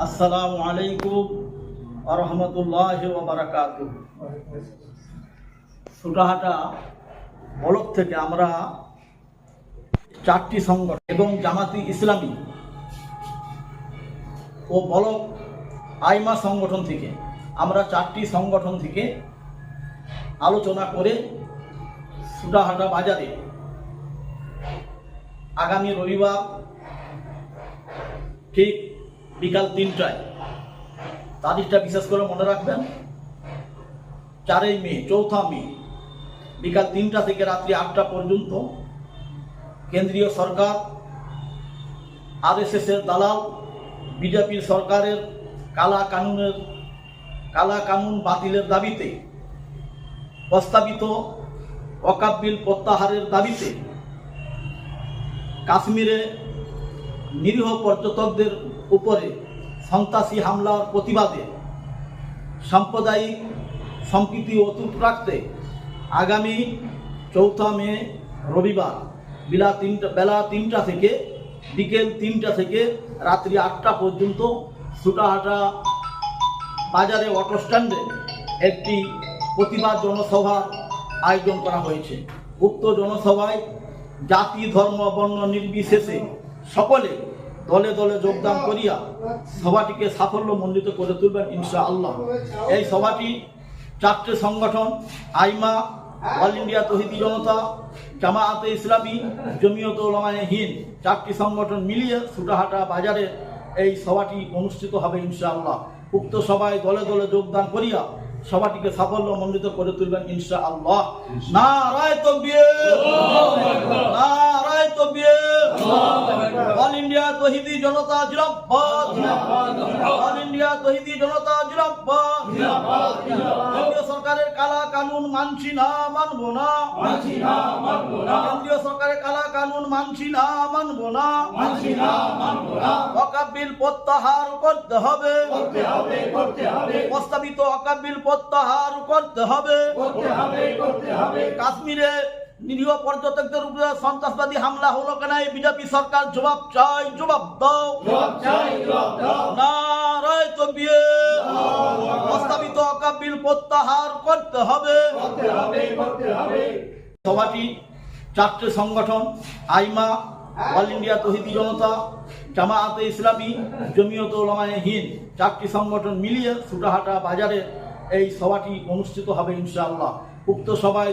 আসসালামু আলাইকুম ওয়া রাহমাতুল্লাহি ওয়া বারাকাতুহু। সুটাহাটা ব্লক থেকে আমরা 4টি সংগঠন এবং জামাতি ইসলামী ও ব্লক আইমা সংগঠন থেকে আমরা 4টি সংগঠন থেকে আলোচনা করে সুটাহাটা বাজারে আগামী রবিবার ঠিক বিকাল 3টায়, তারিখটা বিশেষ করে মনে রাখবেন, 4ই মে, 4 মে বিকাল 3টা থেকে রাত্রি 8টা পর্যন্ত কেন্দ্রীয় সরকার, আরএসএসের দালাল, বিজেপির সরকারের কালা কানুন বাতিলের দাবিতে, প্রস্তাবিত ওয়াকফ বিল প্রত্যাহারের দাবিতে, কাশ্মীরে নিরীহ পর্যটকদের উপরে সন্ত্রাসী হামলার প্রতিবাদে সাম্প্রদায়িক সম্প্রীতি অটুট রাখতে আগামী 4 মে রবিবার বেলা 3টা থেকে বিকেল 3টা থেকে রাত্রি 8টা পর্যন্ত সুটাহাটা বাজারে অটো স্ট্যান্ডে একটি প্রতিবাদ জনসভার আয়োজন করা হয়েছে। উক্ত জনসভায় জাতি, ধর্ম, বর্ণ নির্বিশেষে সকলে দলে দলে যোগদান করিয়া সভাটিকে সাফল্যমণ্ডিত করে তুলবেন ইনশাআল্লাহ। এই সভাটি 4টে সংগঠন আইমা, অল ইন্ডিয়া তৌহিদি জনতা, জামায়াতে ইসলামী, জমিয়তে উলামায়ে হিন্দ 4টি সংগঠন মিলিয়ে সুটাহাটা বাজারে এই সভাটি অনুষ্ঠিত হবে ইনশাআল্লাহ। উক্ত সভায় দলে দলে যোগদান করিয়া সভাটিকে সাফল্যমণ্ডিত করে তুলবেন ইনশাআল্লাহ। নারায়ে তাকবীর, নারায়ে তাকবীর। অল ইন্ডিয়া তৌহিদি জনতা জিন্দাবাদ, অল ইন্ডিয়া তৌহিদি জনতা জিন্দাবাদ। কেন্দ্রীয় সরকারের কালা কানুন মানছি না, মানবো না, কেন্দ্রীয় সরকারের কালা কানুন মানছি না, মানবো না। ওয়াকফ বিল প্রত্যাহার করতে হবে, প্রস্তাবিত ওয়াকফ বিল প্রত্যাহার করতে হবে। কাশ্মীরে নিরীহ পর্যটকদের উপরে সন্ত্রাসবাদী হামলা হলো কেন? বিজেপি সরকার জবাব চাই, জবাব দাও। নারায়ে তাকবীর। প্রস্তাবিত ওয়াকফ বিল প্রত্যাহার করতে হবে। সভাটি 4টে সংগঠন আইমা, অল ইন্ডিয়া তৌহিদি জনতা, জামায়াতে ইসলামী, জমিয়তে উলামায়ে হিন্দ 4টি সংগঠন মিলিয়ে সুটাহাটা বাজারে এই সভাটি অনুষ্ঠিত হবে ইনশাআল্লাহ। উক্ত সভায়